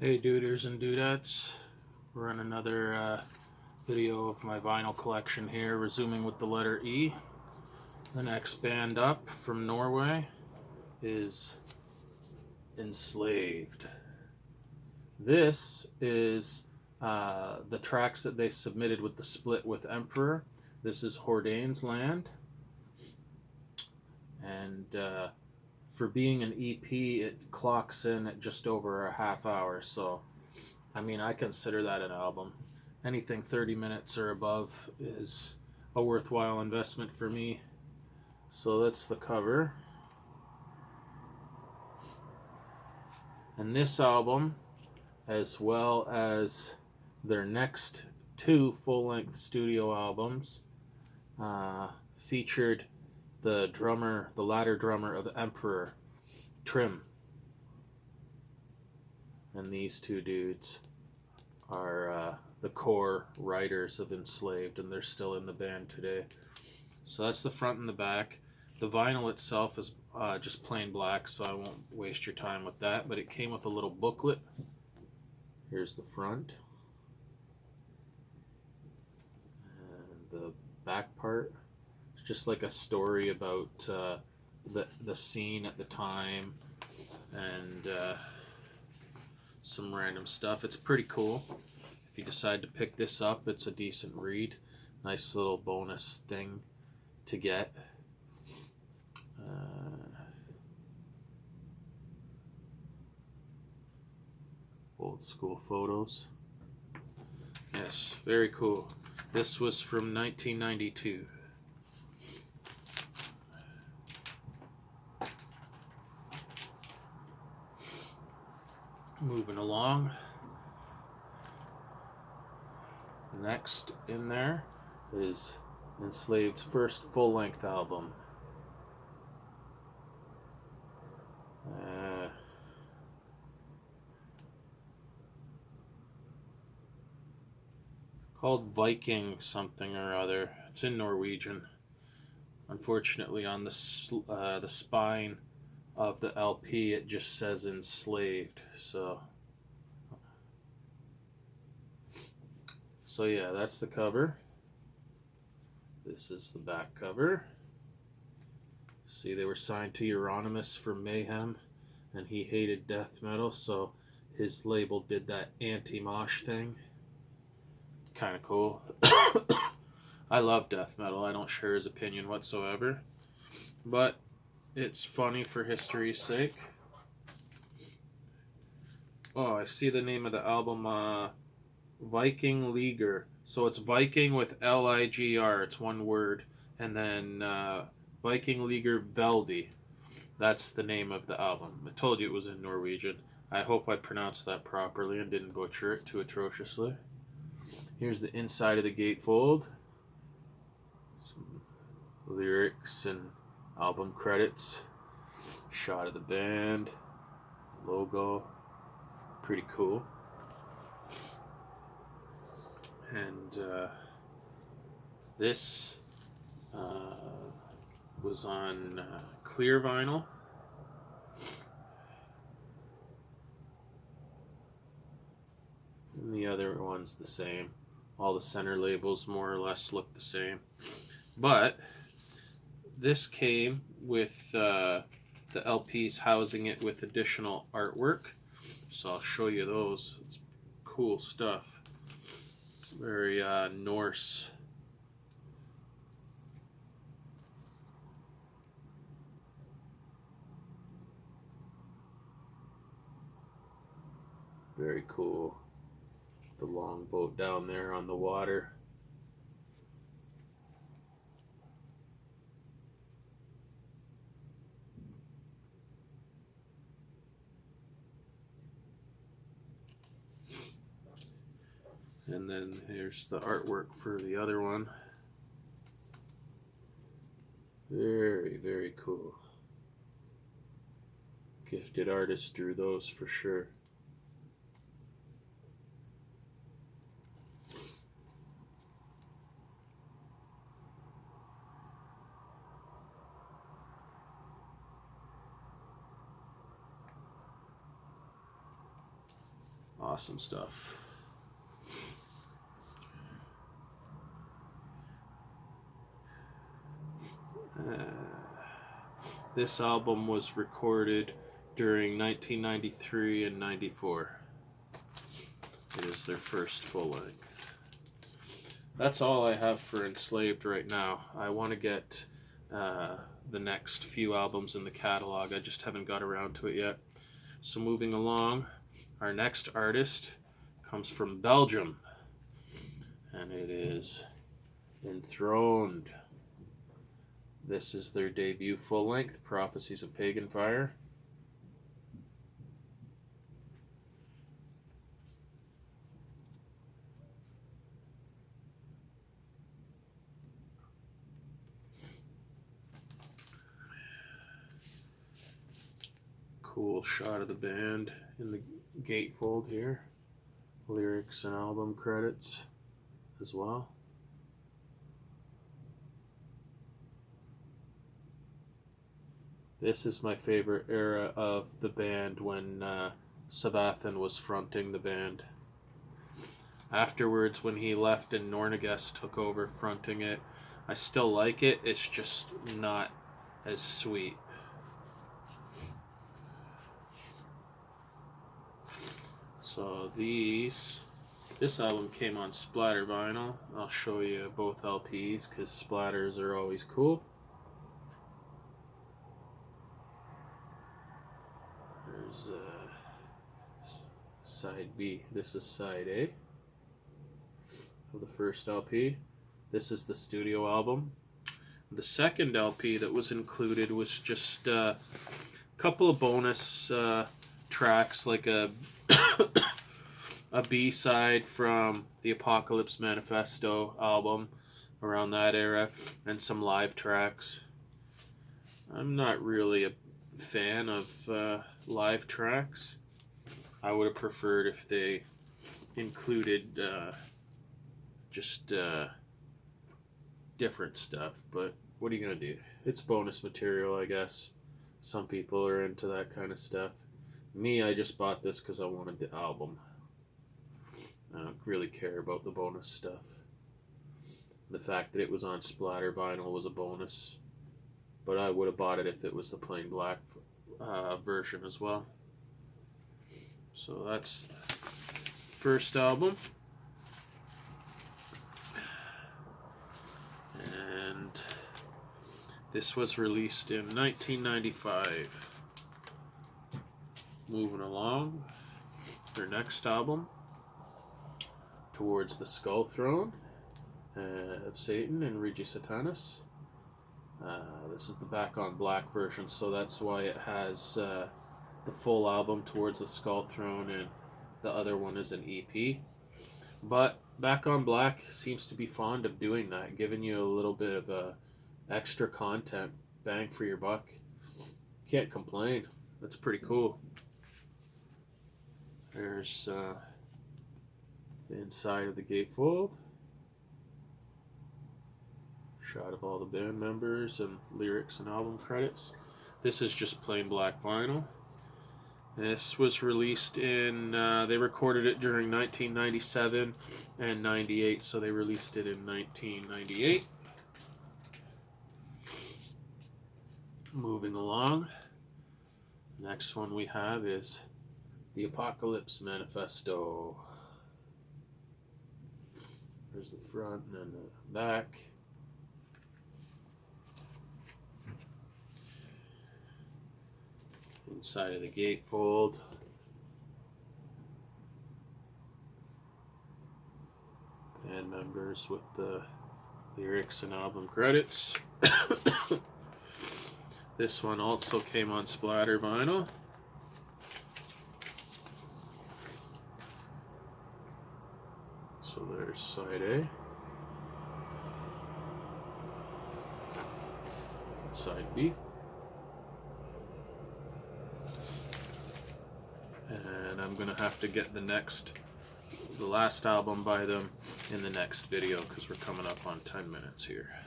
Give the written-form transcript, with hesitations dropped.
Hey duders and dudettes, we're in another video of my vinyl collection here, resuming with the letter E. The next band up from Norway is Enslaved. This is the tracks that they submitted with the split with Emperor. This is Hordane's Land, and for being an EP, it clocks in at just over a half hour, so I mean, I consider that an album. Anything 30 minutes or above is a worthwhile investment for me. So that's the cover. And this album, as well as their next two full-length studio albums, featured the latter drummer of Emperor, Trim. And these two dudes are the core writers of Enslaved, and they're still in the band today. So that's the front and the back. The vinyl itself is just plain black, so I won't waste your time with that, but it came with a little booklet. Here's the front. And the back part, it's just like a story about the scene at the time and some random stuff. It's pretty cool. If you decide to pick this up, it's a decent read. Nice little bonus thing to get. Old school photos. Yes, very cool. This was from 1992. Moving along. Next in there is Enslaved's first full-length album. Called Viking something or other. It's in Norwegian. Unfortunately, on the spine of the LP, it just says Enslaved. So yeah, that's the cover. This is the back cover. See, they were signed to Euronymous for Mayhem, and he hated death metal, so his label did that anti-mosh thing. Kind of cool. I love death metal. I don't share his opinion whatsoever, but it's funny for history's sake. Oh, I see the name of the album, Viking Liger. So it's Viking with L-I-G-R. It's one word. And then Viking Liger Veldi. That's the name of the album. I told you it was in Norwegian. I hope I pronounced that properly and didn't butcher it too atrociously. Here's the inside of the gatefold. Some lyrics and album credits. Shot of the band. Logo. Pretty cool. And this was on clear vinyl. And the other one's the same. All the center labels more or less look the same. But this came with the LPs housing it with additional artwork. So I'll show you those. It's cool stuff. Very Norse. Very cool. The longboat down there on the water. And then here's the artwork for the other one. Very, very cool. Gifted artist drew those for sure. Awesome stuff. This album was recorded during 1993 and 94. It is their first full length. That's all I have for Enslaved right now. I want to get the next few albums in the catalog. I just haven't got around to it yet. So moving along, our next artist comes from Belgium, and it is Enthroned. This is their debut full-length, Prophecies of Pagan Fire. Cool shot of the band in the gatefold here. Lyrics and album credits as well. This is my favorite era of the band, when Sabathan was fronting the band. Afterwards, when he left and Nornages took over fronting it, I still like it, it's just not as sweet. So this album came on splatter vinyl. I'll show you both LPs because splatters are always cool. There's side B. This is side A of the first LP. This is the studio album. The second LP that was included was just a couple of bonus tracks, like a a B-side from the Apocalypse Manifesto album around that era, and some live tracks. I'm not really a fan of live tracks. I would have preferred if they included just different stuff, but what are you gonna do? It's bonus material, I guess. Some people are into that kind of stuff. Me, I just bought this because I wanted the album. I don't really care about the bonus stuff. The fact that it was on splatter vinyl was a bonus, but I would have bought it if it was the plain black version as well. So that's the first album. And this was released in 1995. Moving along, their next album, Towards the Skull Throne of Satan and Regi Satanas. This is the back on black version, so that's why it has the full album, Towards the Skull Throne, and the other one is an EP. But back on black seems to be fond of doing that, giving you a little bit of extra content, bang for your buck. Can't complain. That's pretty cool. There's the inside of the gatefold. Shot of all the band members and lyrics and album credits. This is just plain black vinyl. This was released in, they recorded it during 1997 and 98, so they released it in 1998. Moving along, next one we have is the Apocalypse Manifesto. There's the front and the back. Inside of the gatefold. Band members with the lyrics and album credits. This one also came on splatter vinyl. So there's side A. Side B. And I'm gonna have to get the last album by them in the next video because we're coming up on 10 minutes here.